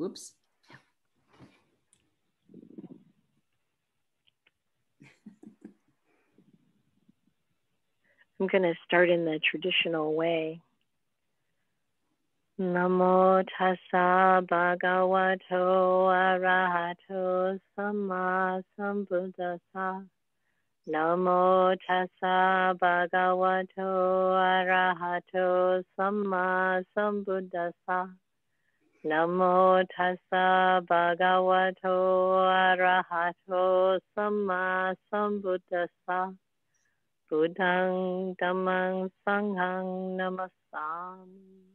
Whoops. I'm going to start in the traditional way. Namo tassa bhagavato arahato samma sambuddhassa. Namo tassa bhagavato arahato samma sambuddhassa. Namo tassa bhagavato arahato samma sambuddhassa. Buddhang dhammang sanghang namasami.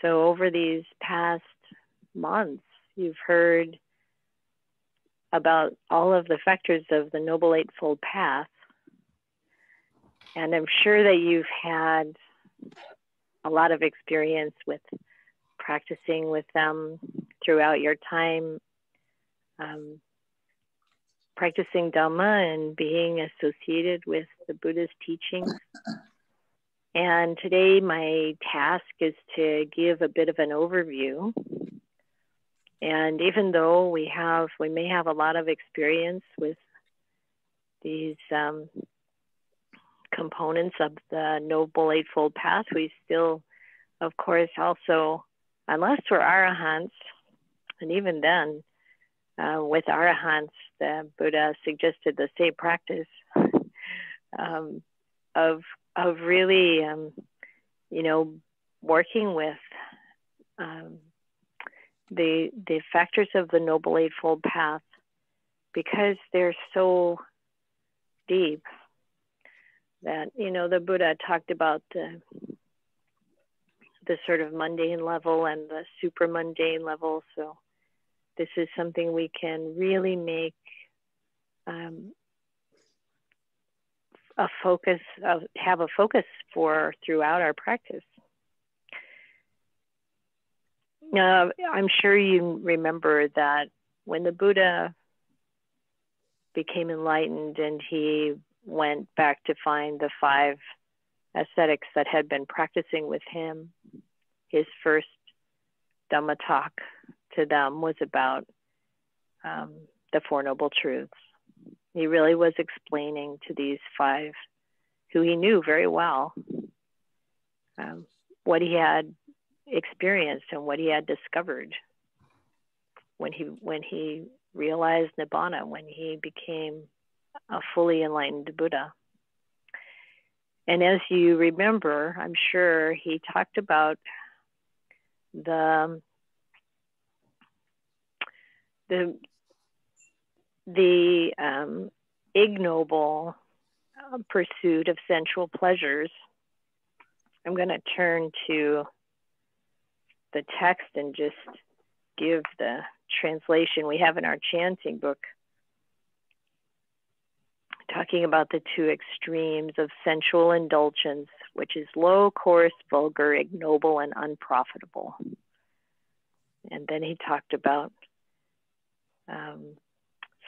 So over these past months, you've heard about all of the factors of the Noble Eightfold Path. And I'm sure that you've had a lot of experience with practicing with them throughout your time, practicing Dhamma and being associated with the Buddhist teachings. And today my task is to give a bit of an overview. And even though we may have a lot of experience with these components of the Noble Eightfold Path, we still, of course, also, unless we're arahants, and even then, with arahants, the Buddha suggested the same practice of really, working with the factors of the Noble Eightfold Path, because they're so deep that, the Buddha talked about the sort of mundane level and the super mundane level. So this is something we can really make have a focus for throughout our practice. I'm sure you remember that when the Buddha became enlightened and he went back to find the 5 ascetics that had been practicing with him, his first Dhamma talk to them was about the Four Noble Truths. He really was explaining to these 5, who he knew very well, what he had experienced and what he had discovered when he realized Nibbana, when he became a fully enlightened Buddha. And as you remember, I'm sure he talked about the ignoble pursuit of sensual pleasures. I'm going to turn to the text and just give the translation we have in our chanting book, talking about the 2 extremes of sensual indulgence, which is low, coarse, vulgar, ignoble, and unprofitable. And then he talked about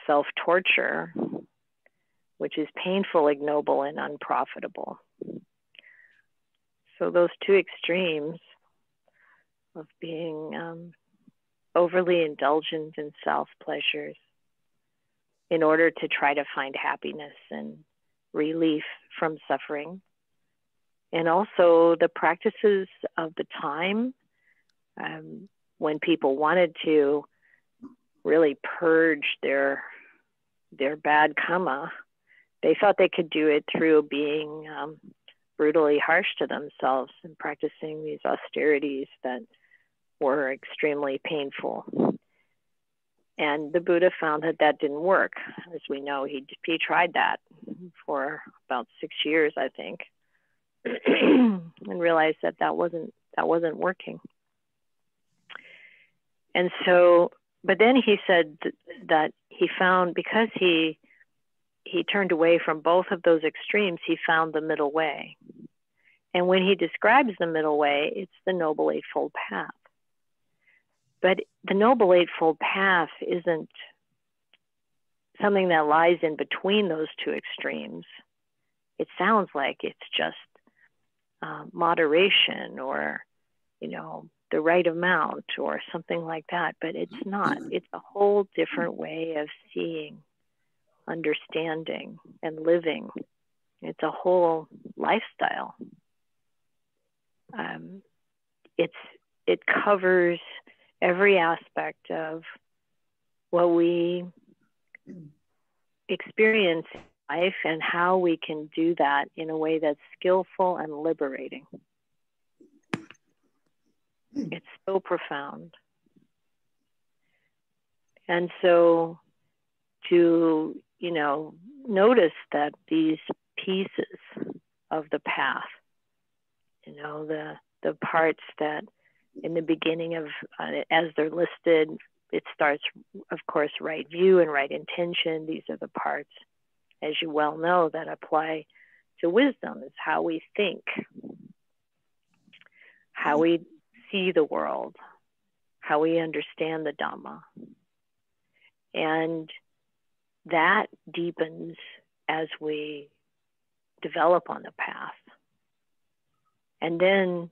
self-torture, which is painful, ignoble, and unprofitable. So those 2 extremes of being overly indulgent in self-pleasures in order to try to find happiness and relief from suffering. And also the practices of the time, when people wanted to really purge their bad karma, they thought they could do it through being brutally harsh to themselves and practicing these austerities that were extremely painful. And the Buddha found that didn't work. As we know, he tried that for about 6 years, I think, and realized that wasn't working. And so, but then he said that he found, because he turned away from both of those extremes, he found the middle way. And when he describes the middle way, it's the Noble Eightfold Path. But the Noble Eightfold Path isn't something that lies in between those 2 extremes. It sounds like it's just moderation or, the right amount or something like that. But it's not. It's a whole different way of seeing, understanding, and living. It's a whole lifestyle. It covers every aspect of what we experience in life and how we can do that in a way that's skillful and liberating. It's so profound. And so to, notice that these pieces of the path, the parts that in the beginning of, as they're listed, it starts, of course, right view and right intention. These are the parts, as you well know, that apply to wisdom. Is how we think, how we see the world, how we understand the Dhamma. And that deepens as we develop on the path. And then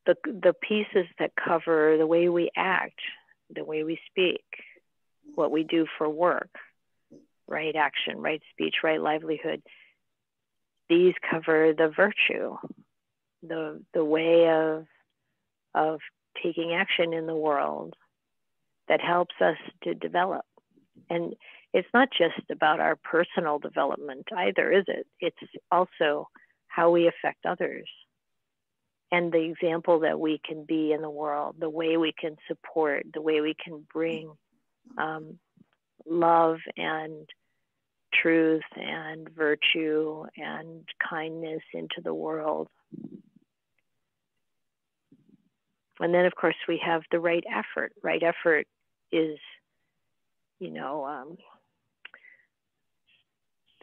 the pieces that cover the way we act, the way we speak, what we do for work, right action, right speech, right livelihood. These cover the virtue, the way of taking action in the world that helps us to develop. And it's not just about our personal development either, is it? It's also how we affect others and the example that we can be in the world, the way we can support, the way we can bring love and truth and virtue and kindness into the world. And then, of course, we have the right effort. Right effort is,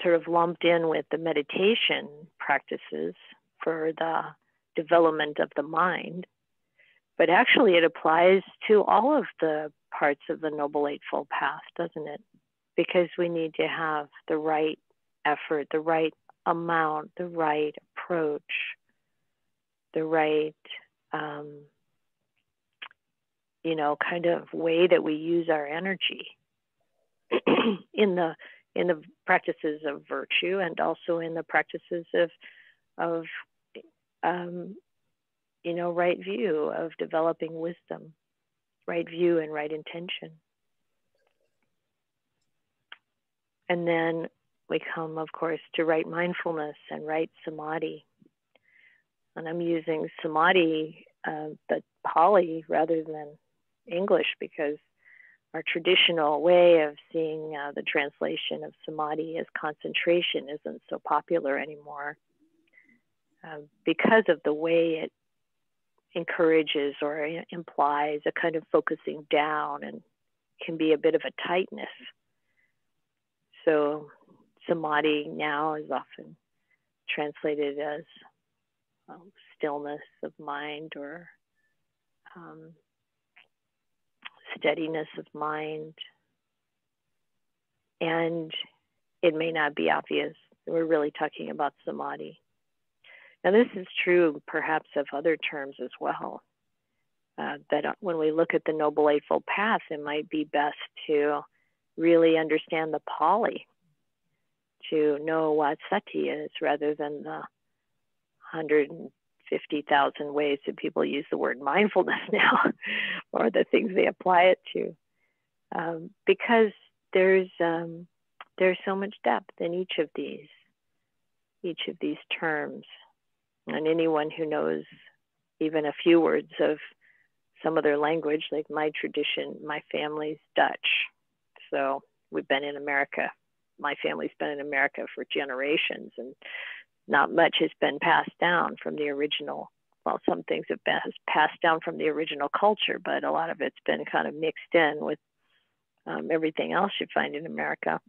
sort of lumped in with the meditation practices for the development of the mind. But actually, it applies to all of the parts of the Noble Eightfold Path, doesn't it? Because we need to have the right effort, the right amount, the right approach, the right, kind of way that we use our energy in the practices of virtue and also in the practices of right view, of developing wisdom, right view and right intention. And then we come, of course, to right mindfulness and right samadhi. And I'm using samadhi, the Pali rather than English, because our traditional way of seeing the translation of samadhi as concentration isn't so popular anymore, because of the way it encourages or implies a kind of focusing down and can be a bit of a tightness. So samadhi now is often translated as stillness of mind or steadiness of mind. And it may not be obvious that we're really talking about samadhi. Now, this is true perhaps of other terms as well, that when we look at the Noble Eightfold Path, it might be best to really understand the Pali, to know what sati is rather than the 150,000 ways that people use the word mindfulness now, or the things they apply it to, because there's so much depth in each of these terms. And anyone who knows even a few words of some other language, like my tradition, my family's Dutch. So we've been in America. My family's been in America for generations, and not much has been passed down from the original. Well, some things have been passed down from the original culture, but a lot of it's been kind of mixed in with everything else you find in America.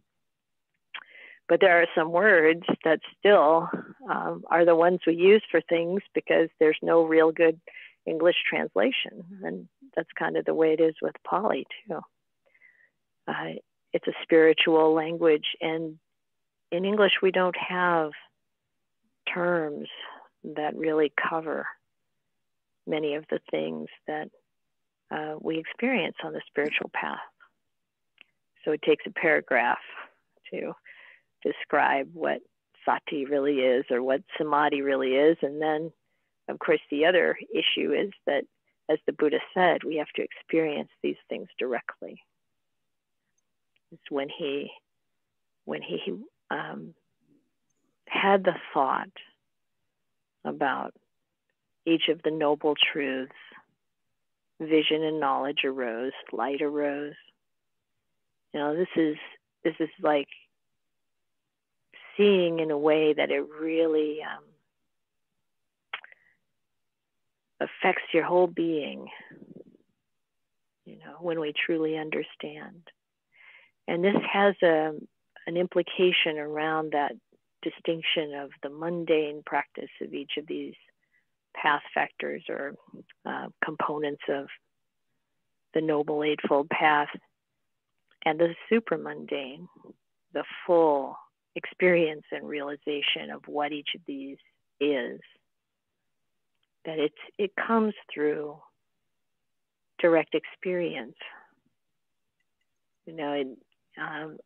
But there are some words that still are the ones we use for things because there's no real good English translation. And that's kind of the way it is with Pali too. It's a spiritual language. And in English, we don't have terms that really cover many of the things that we experience on the spiritual path. So it takes a paragraph to describe what sati really is or what samadhi really is. And then, of course, the other issue is that, as the Buddha said, we have to experience these things directly. It's when he had the thought about each of the noble truths, vision and knowledge arose, light arose. You know, this is like seeing in a way that it really affects your whole being, you know, when we truly understand. And this has an implication around that distinction of the mundane practice of each of these path factors or components of the Noble Eightfold Path, and the super mundane, the full experience and realization of what each of these is. That it comes through direct experience. You know,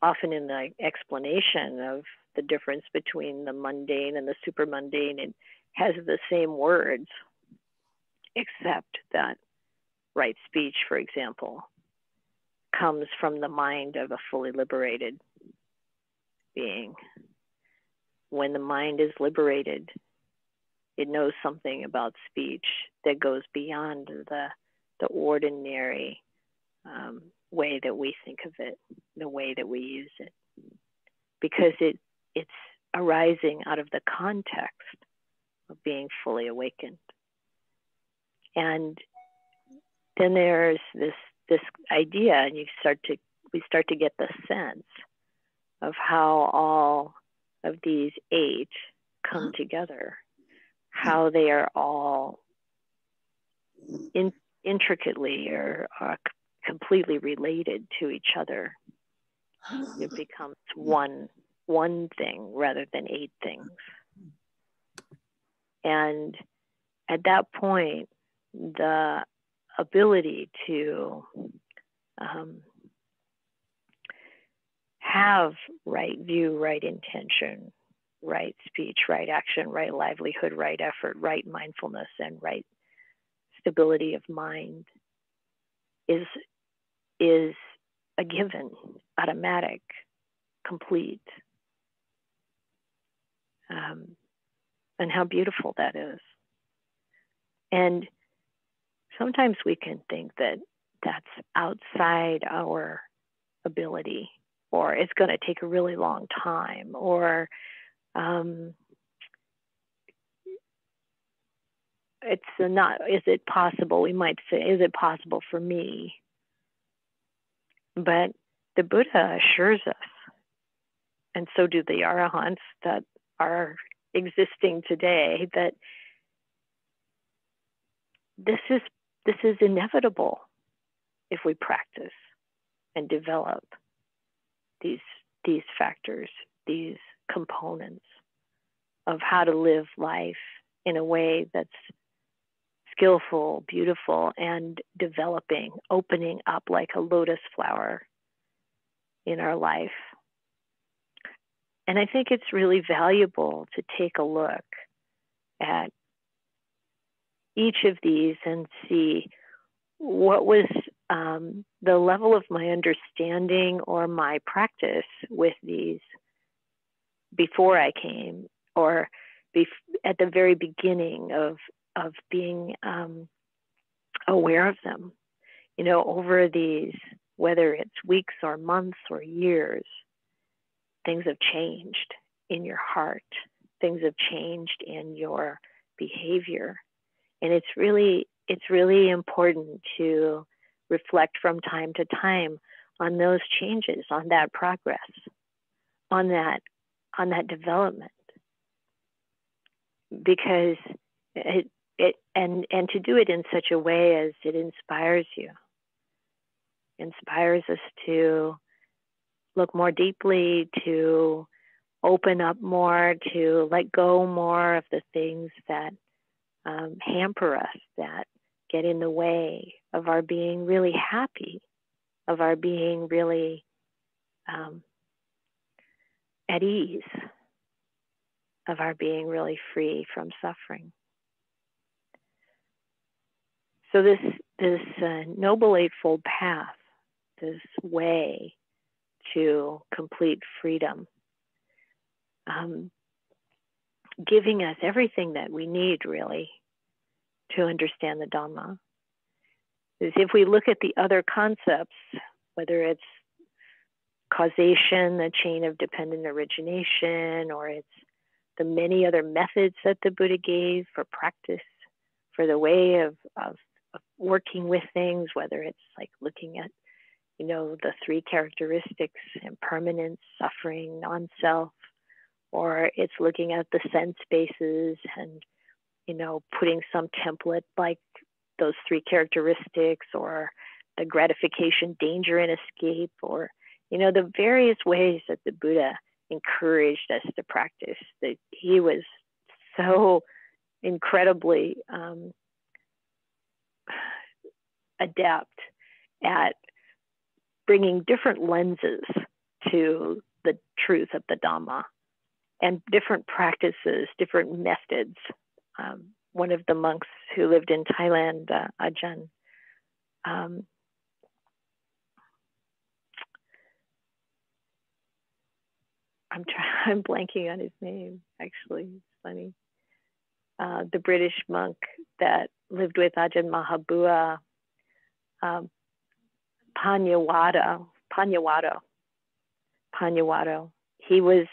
often in the explanation of the difference between the mundane and the super mundane, it has the same words, except that right speech, for example, comes from the mind of a fully liberated being. When the mind is liberated, it knows something about speech that goes beyond the ordinary way that we think of it, the way that we use it, because it's arising out of the context of being fully awakened. And then there's this idea, and we start to get the sense of how all of these 8 come together, how they are all intricately or completely related to each other. It becomes one thing rather than 8 things. And at that point, the ability to have right view, right intention, right speech, right action, right livelihood, right effort, right mindfulness, and right stability of mind is a given, automatic, complete. And how beautiful that is. And sometimes we can think that that's outside our ability, or it's going to take a really long time, or it's not, is it possible? We might say, is it possible for me? But the Buddha assures us, and so do the Arahants that are existing today, that this is inevitable if we practice and develop these factors, these components of how to live life in a way that's skillful, beautiful, and developing, opening up like a lotus flower in our life. And I think it's really valuable to take a look at each of these and see what was the level of my understanding or my practice with these before I came, or at the very beginning of being aware of them. You know, over these, whether it's weeks or months or years, things have changed in your heart. Things have changed in your behavior. And it's really important to reflect from time to time on those changes, on that progress, on that development. Because and to do it in such a way as it inspires you, inspires us to look more deeply, to open up more, to let go more of the things that hamper us, that get in the way of our being really happy, of our being really at ease, of our being really free from suffering. So this Noble Eightfold Path, this way to complete freedom, giving us everything that we need really to understand the Dhamma, is if we look at the other concepts, whether it's causation, the chain of dependent origination, or it's the many other methods that the Buddha gave for practice, for the way of working with things, whether it's like looking at, the three characteristics: impermanence, suffering, non-self, or it's looking at the sense bases and, putting some template like those three characteristics, or the gratification, danger, and escape, or, the various ways that the Buddha encouraged us to practice. That he was so incredibly adept at bringing different lenses to the truth of the Dhamma, and different practices, different methods. One of the monks who lived in Thailand, Ajahn, I'm blanking on his name, actually. It's funny. The British monk that lived with Ajahn Mahabua, Panyawado. He was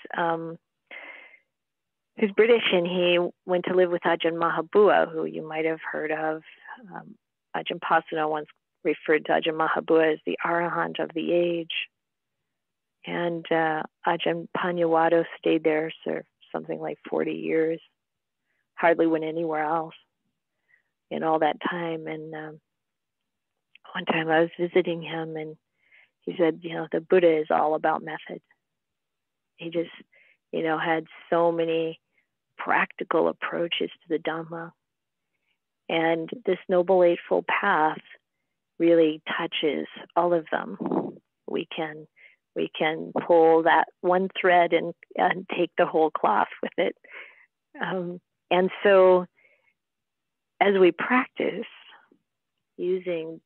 he's British, and he went to live with Ajahn Mahabua, who you might have heard of. Ajahn Pasano once referred to Ajahn Mahabua as the Arahant of the age. And Ajahn Panyawado stayed there for something like 40 years, hardly went anywhere else in all that time. And one time I was visiting him, and he said, the Buddha is all about method. He just, had so many practical approaches to the Dhamma. And this Noble Eightfold Path really touches all of them. We can pull that one thread and take the whole cloth with it. And so as we practice using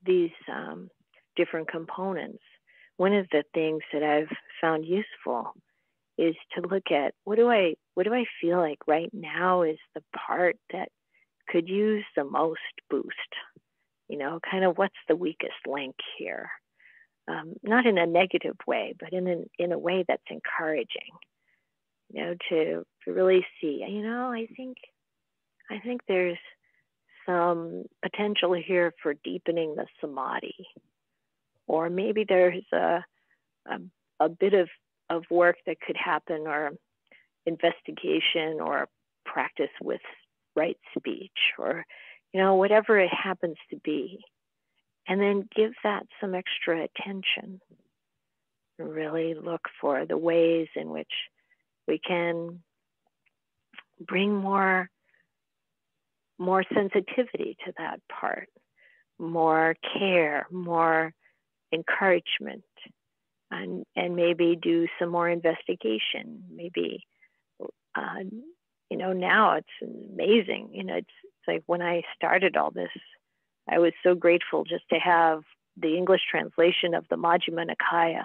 these different components, one of the things that I've found useful is to look at what do I feel like right now is the part that could use the most boost, kind of what's the weakest link here. Not in a negative way, but in a way that's encouraging, to really see, I think there's some potential here for deepening the samadhi, or maybe there's a bit of work that could happen, or investigation, or practice with right speech, or, whatever it happens to be. And then give that some extra attention. Really look for the ways in which we can bring more sensitivity to that part, more care, more encouragement, and maybe do some more investigation. Maybe, now it's amazing. It's like when I started all this, I was so grateful just to have the English translation of the Majjhima Nikaya.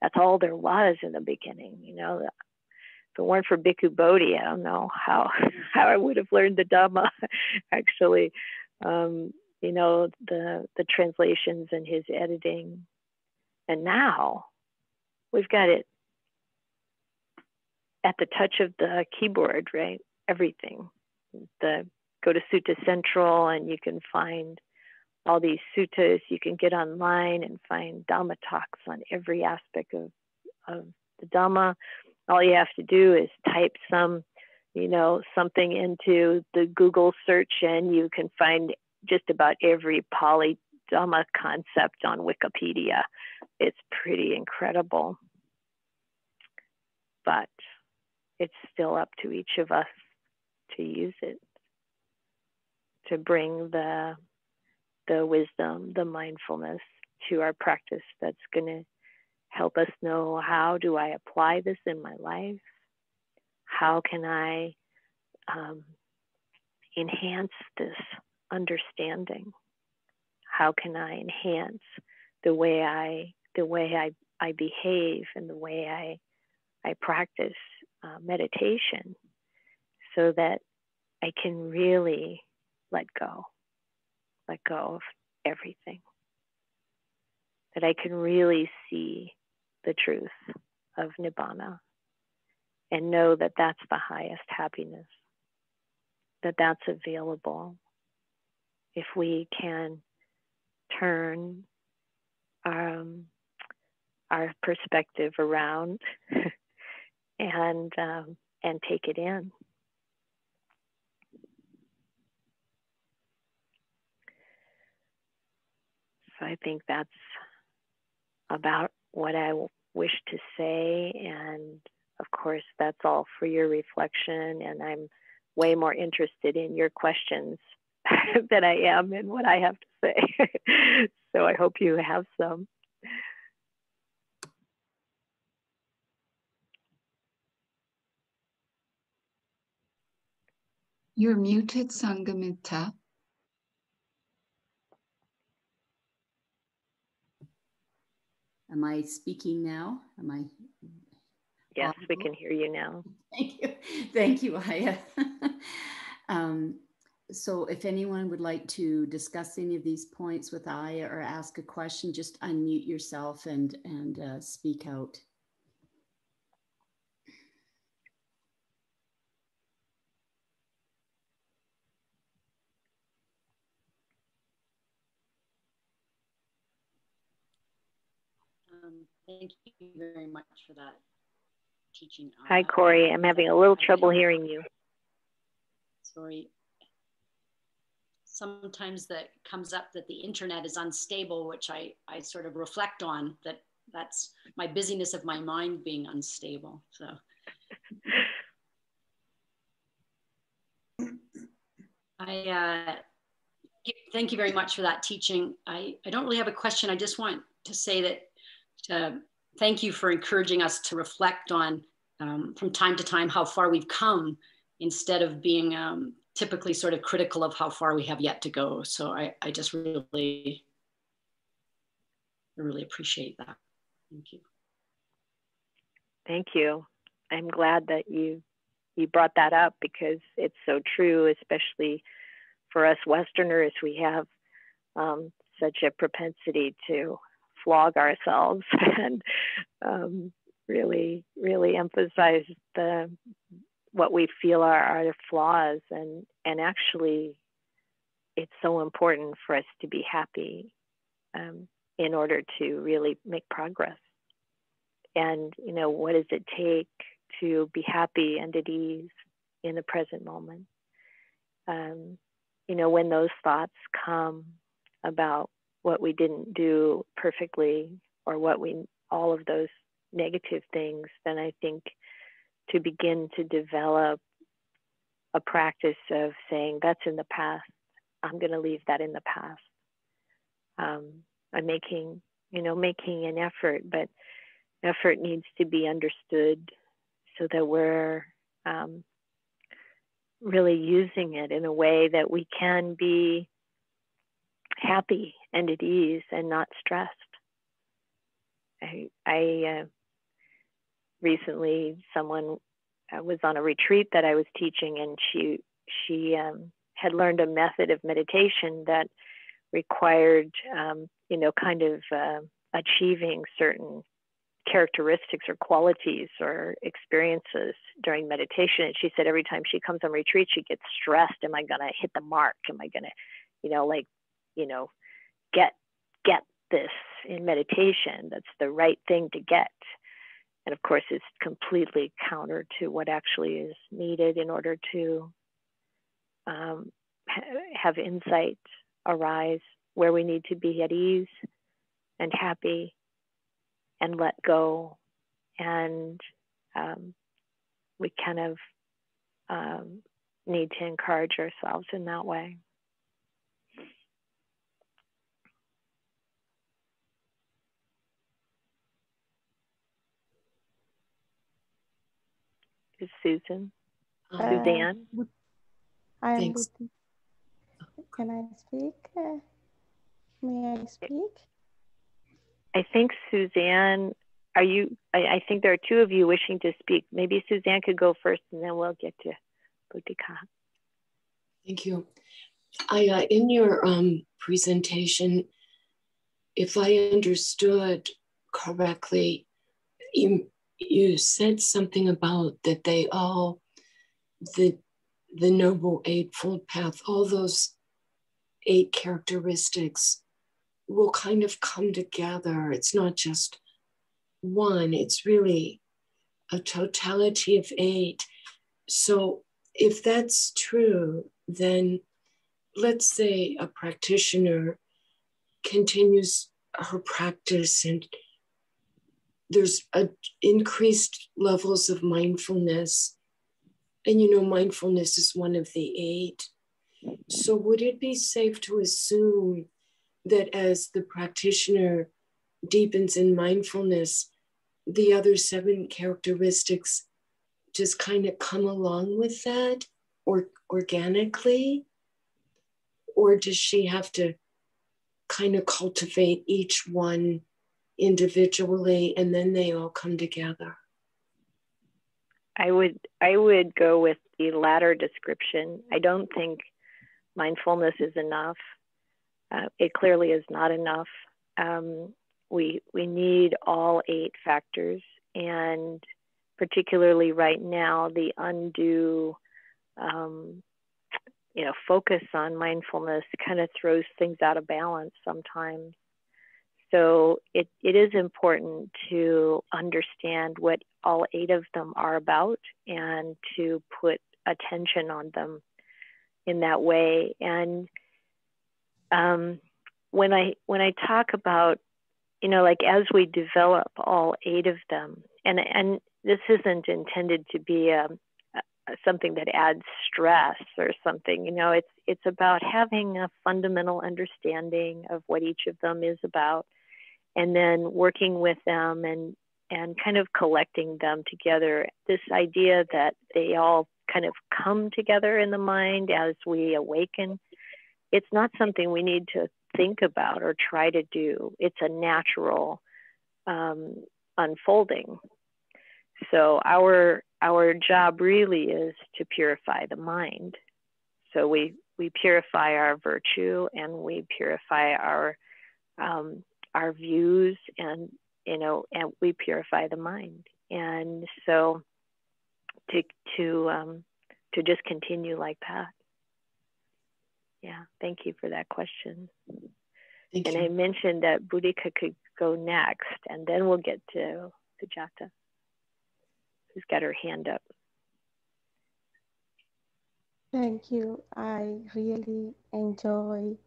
That's all there was in the beginning. If it weren't for Bhikkhu Bodhi, I don't know how I would have learned the Dhamma. Actually, the translations and his editing, and now we've got it at the touch of the keyboard, right? Everything. Go to Sutta Central, and you can find all these suttas. You can get online and find Dhamma talks on every aspect of the Dhamma. All you have to do is type something into the Google search, and you can find just about every Pali Dhamma concept on Wikipedia. It's pretty incredible. but it's still up to each of us to use it, to bring the wisdom, the mindfulness to our practice that's going to help us know, how do I apply this in my life? How can I enhance this understanding? How can I enhance the way I behave and the way I practice meditation, so that I can really let go of everything, that I can really see the truth of Nibbana and know that that's the highest happiness, that that's available if we can turn our perspective around and take it in. So I think that's about what I wish to say, and of course that's all for your reflection, and I'm way more interested in your questions than I am in what I have to say. So I hope you have some. You're muted, Sanghamita. Am I speaking now? Am I? Yes, we can hear you now. Thank you. Thank you, Ayya. So if anyone would like to discuss any of these points with Ayya or ask a question, just unmute yourself and speak out. Thank you very much for that teaching. Hi, Corey. I'm having a little trouble hearing you. Sorry. Sometimes that comes up that the internet is unstable, which I sort of reflect on, that's my busyness of my mind being unstable. So thank you very much for that teaching. I don't really have a question. I just want to say that thank you for encouraging us to reflect on from time to time how far we've come, instead of being typically sort of critical of how far we have yet to go. So I just really appreciate that. Thank you. Thank you. I'm glad that you brought that up, because it's so true, especially for us Westerners. We have such a propensity to flog ourselves and really emphasize what we feel are our flaws, and actually it's so important for us to be happy in order to really make progress. And what does it take to be happy and at ease in the present moment? When those thoughts come about what we didn't do perfectly, or all of those negative things, then I think to begin to develop a practice of saying, that's in the past, I'm going to leave that in the past. I'm making an effort, but effort needs to be understood so that we're really using it in a way that we can be happy and at ease and not stressed. I recently, someone was on a retreat that I was teaching, and she had learned a method of meditation that required achieving certain characteristics or qualities or experiences during meditation. And she said every time she comes on retreat, she gets stressed. Am I going to hit the mark? Am I going to, get this in meditation? That's the right thing to get. And of course, it's completely counter to what actually is needed in order to have insight arise where we need to be at ease and happy and let go and we kind of need to encourage ourselves in that way. Is Suzanne? Suzanne? I am Thanks. Buddhist. Can I speak? May I speak? I think Suzanne, are you, I think there are two of you wishing to speak. Maybe Suzanne could go first and then we'll get to Boudica. Thank you. Ayya, in your presentation, if I understood correctly, you said something about that they all, the Noble Eightfold Path, all those 8 characteristics will kind of come together. It's not just one, it's really a totality of 8. So if that's true, then let's say a practitioner continues her practice and there's increased levels of mindfulness. And mindfulness is one of the 8. So would it be safe to assume that as the practitioner deepens in mindfulness, the other 7 characteristics just kind of come along with that or organically? Or does she have to kind of cultivate each one individually and then they all come together? I would go with the latter description. I don't think mindfulness is enough. It clearly is not enough. We need all 8 factors, and particularly right now, the undue focus on mindfulness kind of throws things out of balance sometimes. So it is important to understand what all 8 of them are about and to put attention on them in that way. And when I talk about, like as we develop all 8 of them, and this isn't intended to be something that adds stress or something, it's about having a fundamental understanding of what each of them is about, and then working with them and kind of collecting them together. This idea that they all kind of come together in the mind as we awaken, it's not something we need to think about or try to do. It's a natural unfolding. So our job really is to purify the mind. So we purify our virtue and we purify our views, and we purify the mind. And so to just continue like that. Yeah, thank you for that question. Thank you. I mentioned that Boudica could go next, and then we'll get to Sujata, who's got her hand up. Thank you. I really enjoy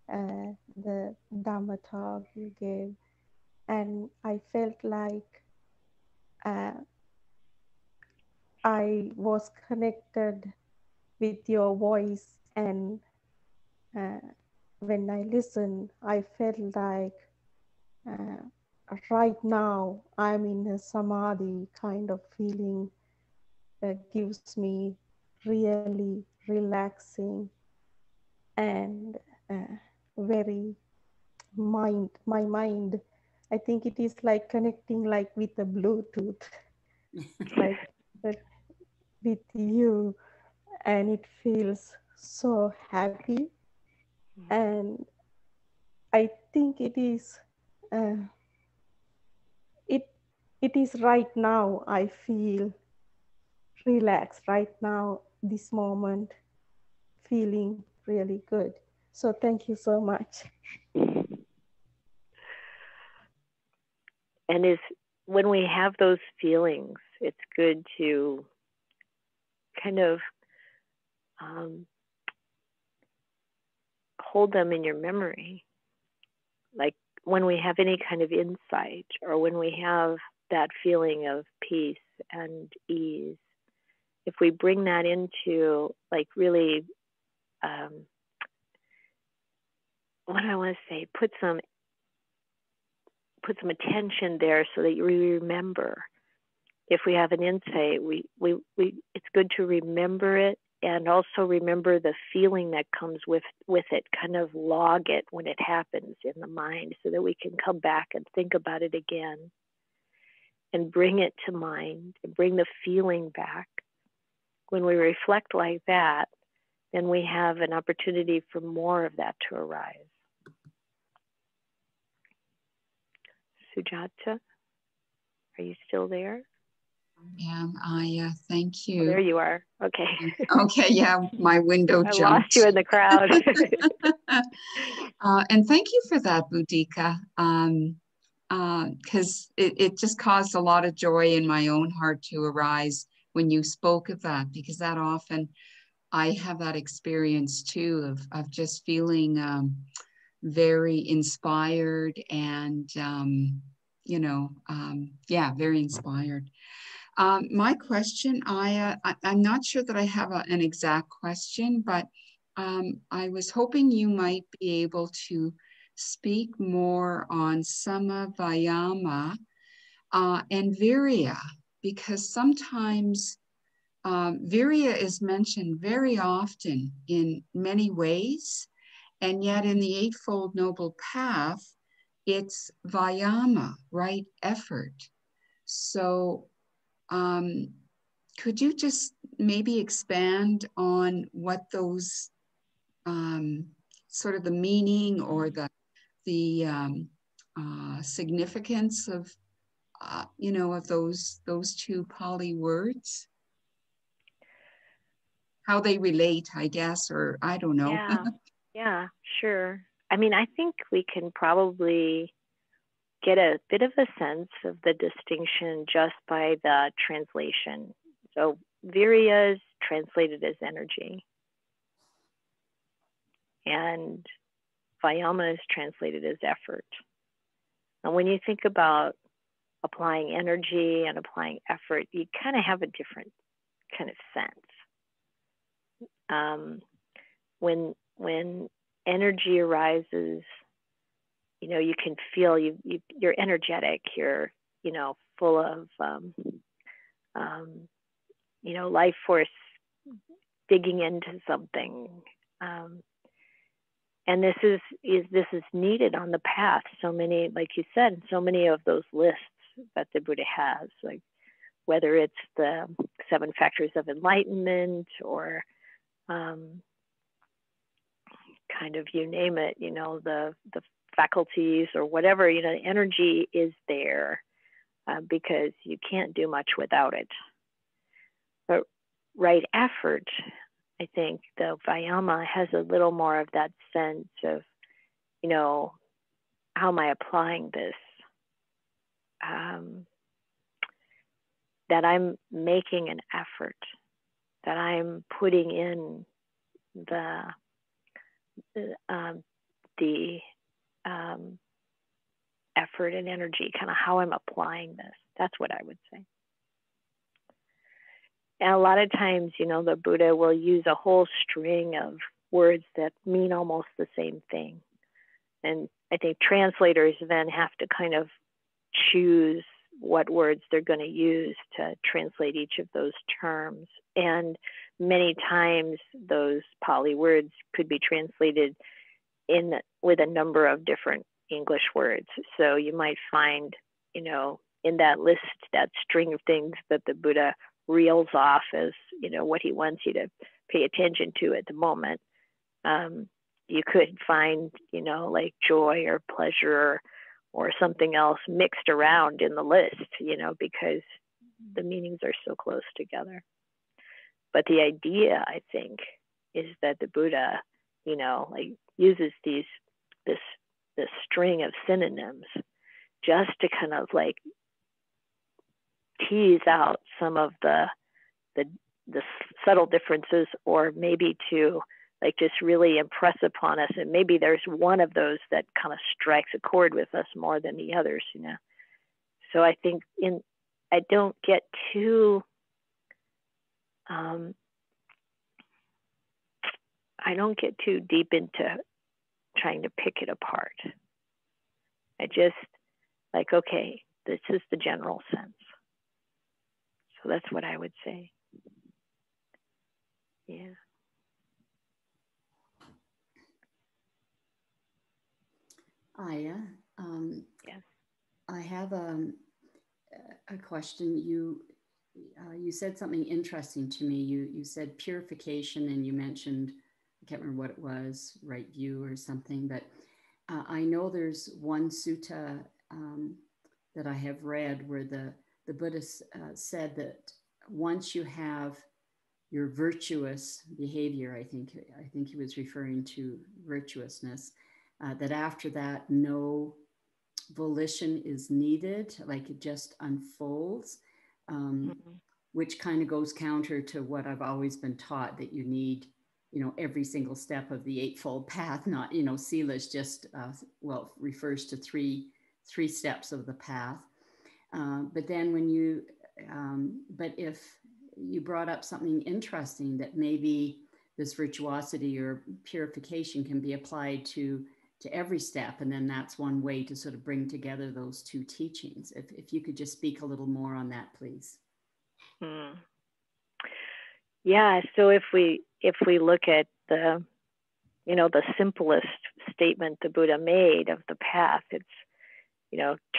the Dhamma talk you gave, and I felt like I was connected with your voice, and when I listened, I felt like right now I'm in a samadhi kind of feeling that gives me really relaxing and very my mind, I think it is like connecting like with a Bluetooth like with you, and it feels so happy. And I think it is it is right now I feel relaxed right now, this moment, feeling really good. So thank you so much. And when we have those feelings, it's good to kind of hold them in your memory. Like when we have any kind of insight, or when we have that feeling of peace and ease. If we bring that into like really, what do I want to say, put some attention there so that you remember. If we have an insight, it's good to remember it, and also remember the feeling that comes with it. Kind of log it when it happens in the mind so that we can come back and think about it again and bring it to mind and bring the feeling back. When we reflect like that, then we have an opportunity for more of that to arise. Sujata, are you still there? Yeah, Ayya, thank you. Oh, there you are. Okay. Okay, yeah, my window I jumped. lost you in the crowd. And thank you for that, Boudica, because it just caused a lot of joy in my own heart to arise when you spoke of that, because that often I have that experience too of just feeling very inspired and, yeah, very inspired. My question, I'm not sure that I have an exact question, but I was hoping you might be able to speak more on Sama, Vayama, and Virya, because sometimes Virya is mentioned very often in many ways, and yet in the Eightfold Noble Path, it's Vayama, right effort. So could you just maybe expand on what those sort of the meaning or the significance of of those two Pali words? How they relate, I guess, or I don't know. Yeah, sure. I mean, I think we can probably get a bit of a sense of the distinction just by the translation. So Virya is translated as energy, and Vayama is translated as effort. And when you think about applying energy and applying effort, you kind of have a different kind of sense. When energy arises, you can feel you're energetic, you're, full of, life force digging into something. And this is needed on the path. So many, like you said, so many of those lists that the Buddha has, like whether it's the 7 factors of enlightenment or kind of, you name it, the faculties or whatever, the energy is there because you can't do much without it. But right effort, I think the Vayama has a little more of that sense of, how am I applying this? That I'm making an effort, that I'm putting in the effort and energy, kind of how I'm applying this. That's what I would say. And a lot of times, the Buddha will use a whole string of words that mean almost the same thing. And I think translators then have to kind of choose what words they're going to use to translate each of those terms. And many times those Pali words could be translated with a number of different English words. So you might find, in that list, that string of things that the Buddha reels off as, what he wants you to pay attention to at the moment. You could find, like joy or pleasure or something else mixed around in the list, because the meanings are so close together. But the idea, I think, is that the Buddha, uses this string of synonyms just to kind of like tease out some of the subtle differences, or maybe to like just really impress upon us. And maybe there's one of those that kind of strikes a chord with us more than the others, So I think don't get too deep into trying to pick it apart. I just like, okay, this is the general sense. So that's what I would say. Yeah. Ayya, Yes. I have a question. You said something interesting to me. You said purification, and you mentioned, I can't remember what it was, right view or something, but I know there's one sutta that I have read where the Buddhist said that once you have your virtuous behavior, I think he was referring to virtuousness, that after that, no volition is needed, like it just unfolds, which kind of goes counter to what I've always been taught, that you need, every single step of the Eightfold Path, not, Sila is just, refers to three steps of the path. But then when you, but if you brought up something interesting, that maybe this virtuosity or purification can be applied to every step. And then that's one way to sort of bring together those two teachings. If you could just speak a little more on that, please. Yeah, so if we look at the simplest statement the Buddha made of the path, it's,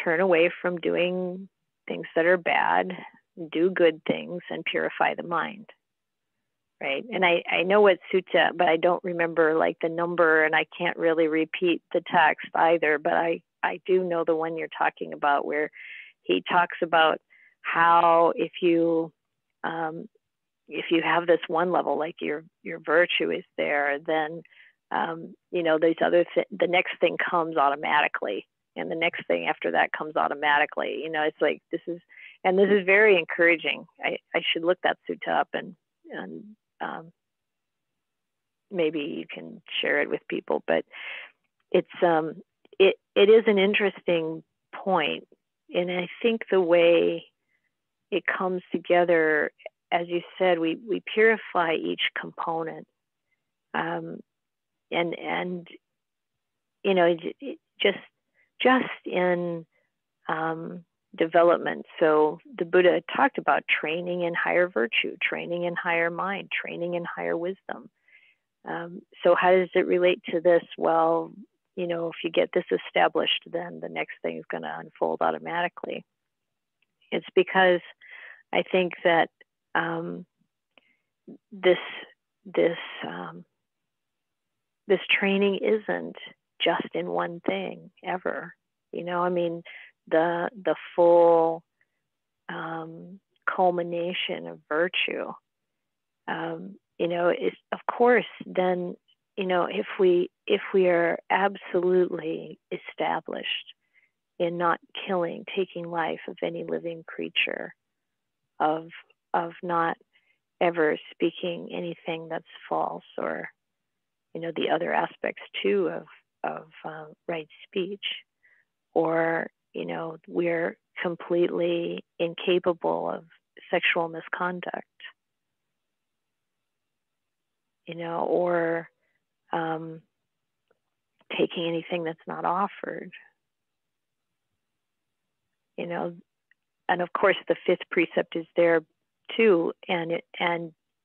turn away from doing things that are bad, do good things, and purify the mind. Right. And I know what sutta, but I don't remember like the number, and I can't really repeat the text either, but I do know the one you're talking about, where he talks about how if you have this one level, like your virtue is there, then these other the next thing comes automatically, and the next thing after that comes automatically. It's like this is very encouraging. I should look that sutta up and maybe you can share it with people, but it's it is an interesting point, and I think the way it comes together, as you said, we purify each component, and just in development. So the Buddha talked about training in higher virtue, training in higher mind, training in higher wisdom. So how does it relate to this? Well, if you get this established, then the next thing is going to unfold automatically. It's because I think that this training isn't just in one thing ever. The full culmination of virtue, is, of course, then, if we are absolutely established in not killing, taking life of any living creature, of not ever speaking anything that's false, or, the other aspects too of right speech, or, we're completely incapable of sexual misconduct, or taking anything that's not offered, and of course the fifth precept is there too, and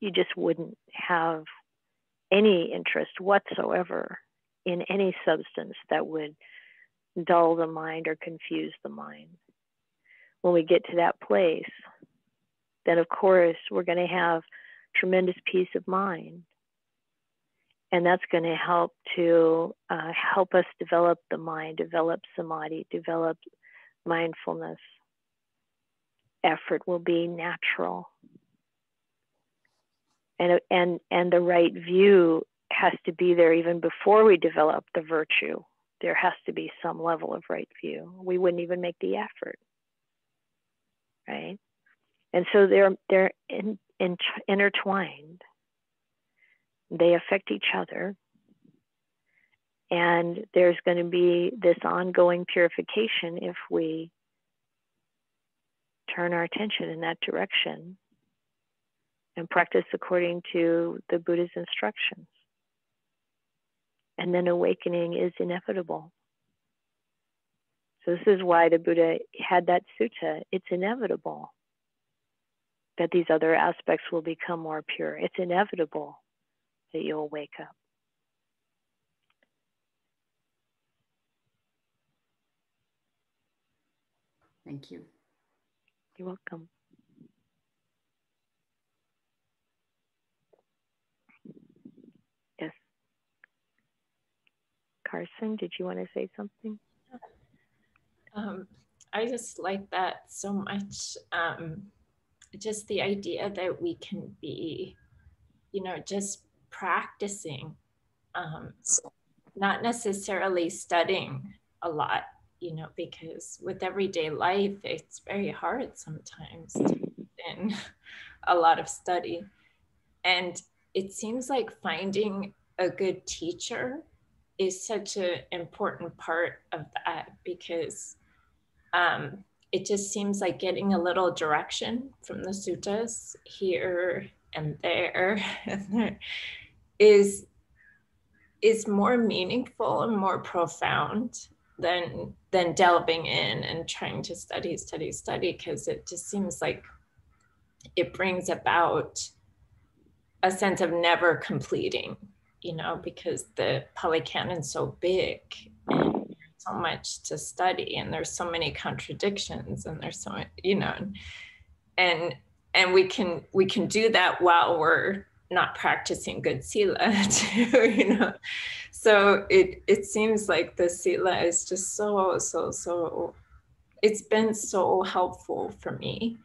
you just wouldn't have any interest whatsoever in any substance that would dull the mind or confuse the mind. When we get to that place, then of course we're going to have tremendous peace of mind, and that's going to help us develop the mind, develop samadhi, develop mindfulness. Effort will be natural, and the right view has to be there even before we develop the virtue. There has to be some level of right view. We wouldn't even make the effort, right? And so they're intertwined. They affect each other, and there's going to be this ongoing purification if we turn our attention in that direction and practice according to the Buddha's instructions. And then awakening is inevitable. So this is why the Buddha had that sutta. It's inevitable that these other aspects will become more pure. It's inevitable that you'll wake up. Thank you. You're welcome. Yes. Carson, did you want to say something? I just like that so much. Just the idea that we can be, just practicing, not necessarily studying a lot, because with everyday life, it's very hard sometimes to put in a lot of study. And it seems like finding a good teacher is such an important part of that, because it just seems like getting a little direction from the suttas here and there is more meaningful and more profound than delving in and trying to study, because it just seems like it brings about a sense of never completing, because the Pali Canon's so big and there's so much to study, and there's so many contradictions, and there's so much, and we can do that while we're not practicing good sila too, So it seems like the sila is just so it's been so helpful for me.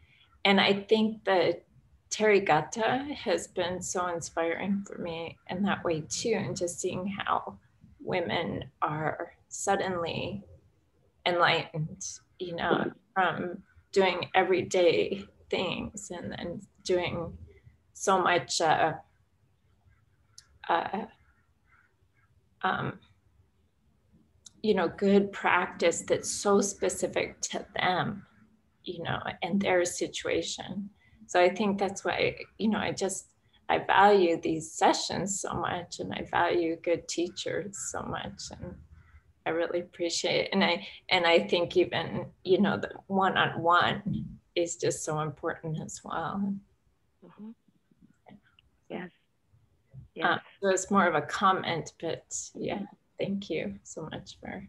And I think that Therigatha has been so inspiring for me in that way too, and just seeing how women are suddenly enlightened, from doing everyday things and doing so much good practice that's so specific to them, and their situation. So I think that's why, I value these sessions so much, and I value good teachers so much, and I really appreciate it. And I think even, the one-on-one is just so important as well. Mm-hmm. Yes. Yes. So it's more of a comment, but yeah, thank you so much for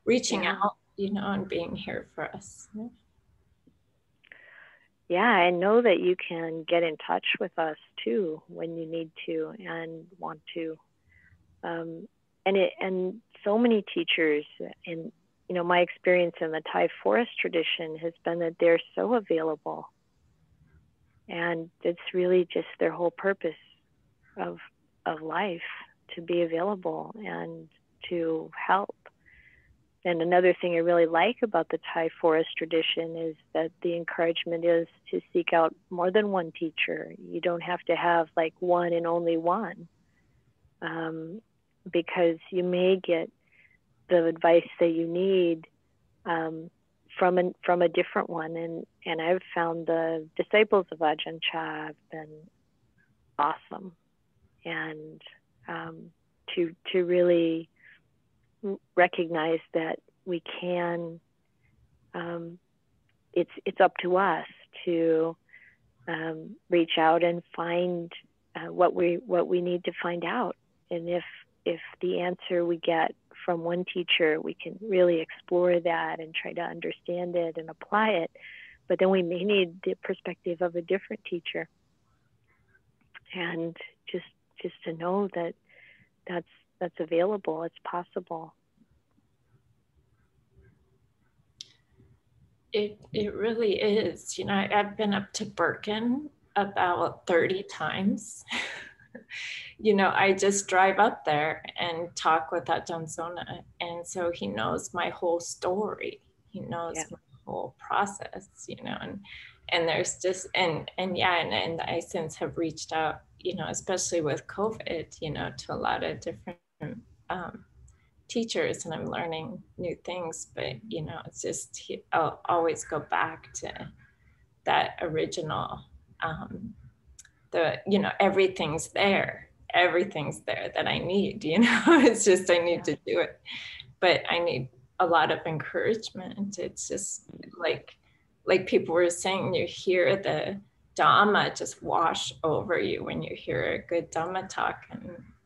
reaching out, and being here for us. Yeah, I know that you can get in touch with us too when you need to and want to. And so many teachers, in my experience in the Thai forest tradition has been that they're so available, and it's really just their whole purpose of life, to be available and to help. And another thing I really like about the Thai forest tradition is that the encouragement is to seek out more than one teacher. You don't have to have like one and only one, because you may get the advice that you need from a different one. And I've found the disciples of Ajahn Chah have been awesome, and to really recognize that we can, it's up to us to reach out and find what we need to find out. And if the answer we get from one teacher, we can really explore that and try to understand it and apply it. But then we may need the perspective of a different teacher, and just to know that that's available, it's possible. It really is. I've been up to Birken about 30 times. I just drive up there and talk with Ajahn Sona. And so he knows my whole story. He knows my whole process, and there's just, and I since have reached out, especially with COVID, to a lot of different teachers, and I'm learning new things, but it's just I'll always go back to that original, everything's there that I need, it's just, I need to do it, but I need a lot of encouragement. It's just like people were saying, you hear the Dhamma just wash over you when you hear a good Dhamma talk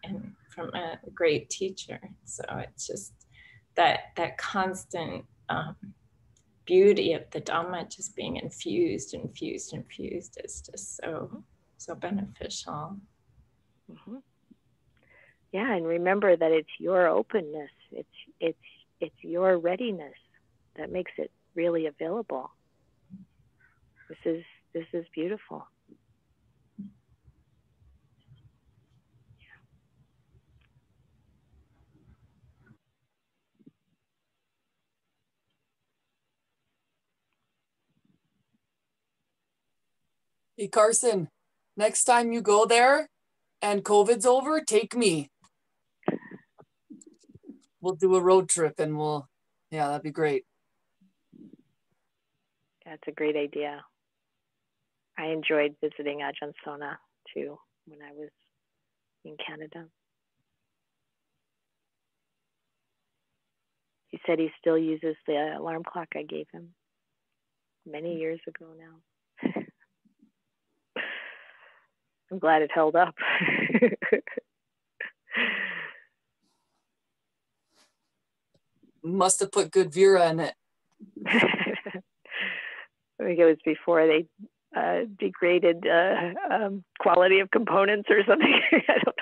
and from a great teacher. So it's just that constant beauty of the Dhamma just being infused is just so beneficial. Mm-hmm. Yeah, and remember that it's your openness, it's your readiness that makes it really available. This is beautiful. Hey, Carson, next time you go there and COVID's over, take me. We'll do a road trip and yeah, that'd be great. That's a great idea. I enjoyed visiting Ajahn Sona too when I was in Canada. He said he still uses the alarm clock I gave him many years ago now. I'm glad it held up. Must have put good Vihara in it. I think it was before they degraded quality of components or something. I don't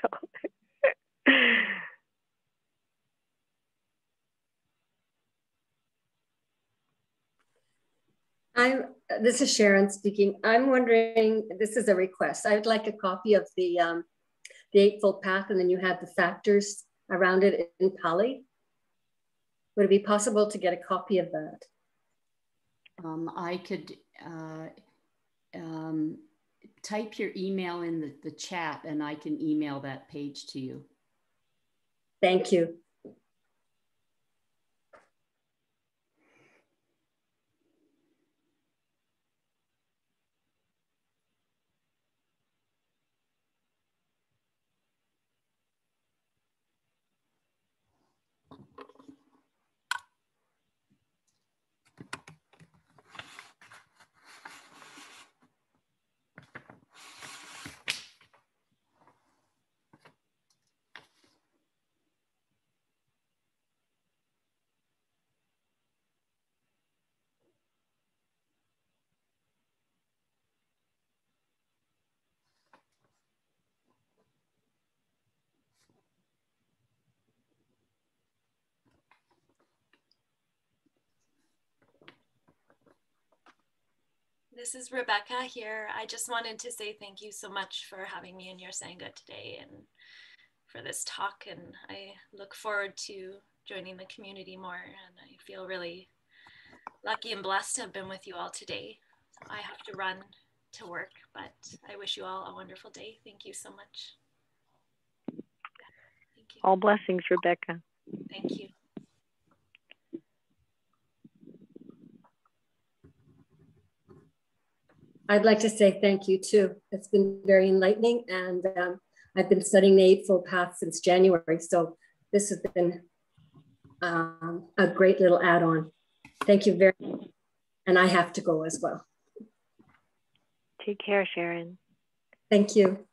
know. This is Sharon speaking. I'm wondering, this is a request. I'd like a copy of the Eightfold Path, and then you have the factors around it in Pali. Would it be possible to get a copy of that? I could type your email in the chat and I can email that page to you. Thank you. This is Rebecca here. I just wanted to say thank you so much for having me in your Sangha today and for this talk. And I look forward to joining the community more. And I feel really lucky and blessed to have been with you all today. I have to run to work, but I wish you all a wonderful day. Thank you so much. Thank you. All blessings, Rebecca. Thank you. I'd like to say thank you too. It's been very enlightening, and I've been studying the Eightfold Path since January, so this has been a great little add-on. Thank you very much, and I have to go as well. Take care, Sharon. Thank you.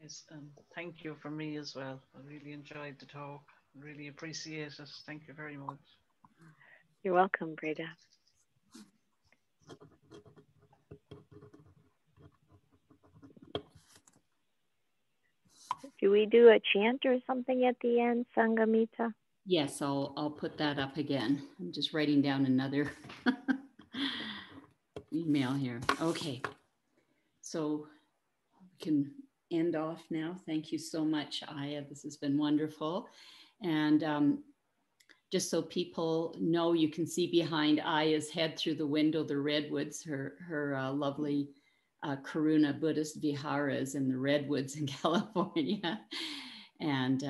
Yes, thank you for me as well. I really enjoyed the talk. Really appreciate it. Thank you very much. You're welcome, Breda. Do we do a chant or something at the end, Sangamita? Yes, I'll put that up again. I'm just writing down another email here. Okay, so we can end off now. Thank you so much, Ayya. This has been wonderful. And just so people know, you can see behind Ayya's head through the window, the redwoods, her lovely Karuna Buddhist Viharas in the redwoods in California. And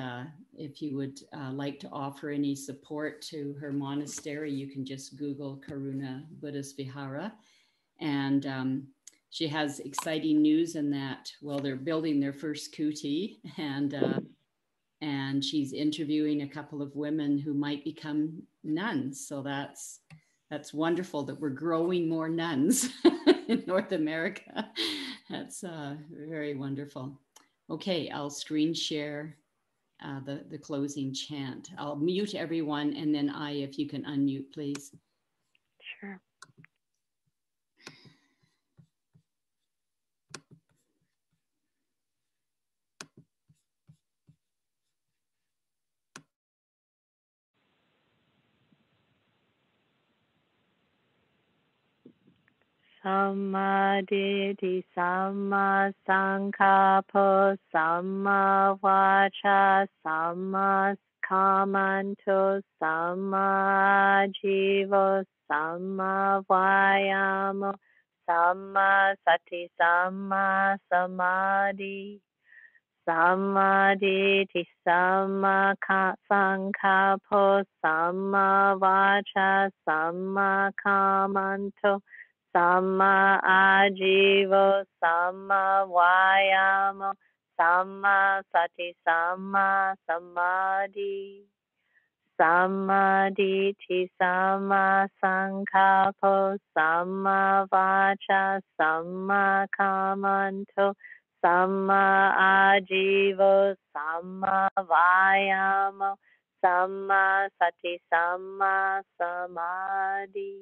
if you would like to offer any support to her monastery, you can just Google Karuna Buddhist Vihara. And she has exciting news in that, well, they're building their first kuti, and she's interviewing a couple of women who might become nuns. So that's wonderful that we're growing more nuns in North America. That's very wonderful. Okay, I'll screen share the closing chant. I'll mute everyone, and then Ayya, if you can unmute, please. Sure. Samma ditti, samma sankappo, samma vaca, samma kammanto, samma jivo, samma vayamo, samma sati, samma samadhi. Samma ditti, samma sankappo, samma vaca, samma kammanto, samma ajivo, samma vayamo, samma sati, samma samadhi. Samma ditti, samma sankappo, samma vaca, samma kammanto, samma ajivo, samma vayamo, samma sati, samma samadhi.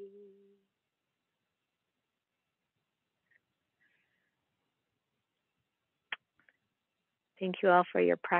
Thank you all for your practice.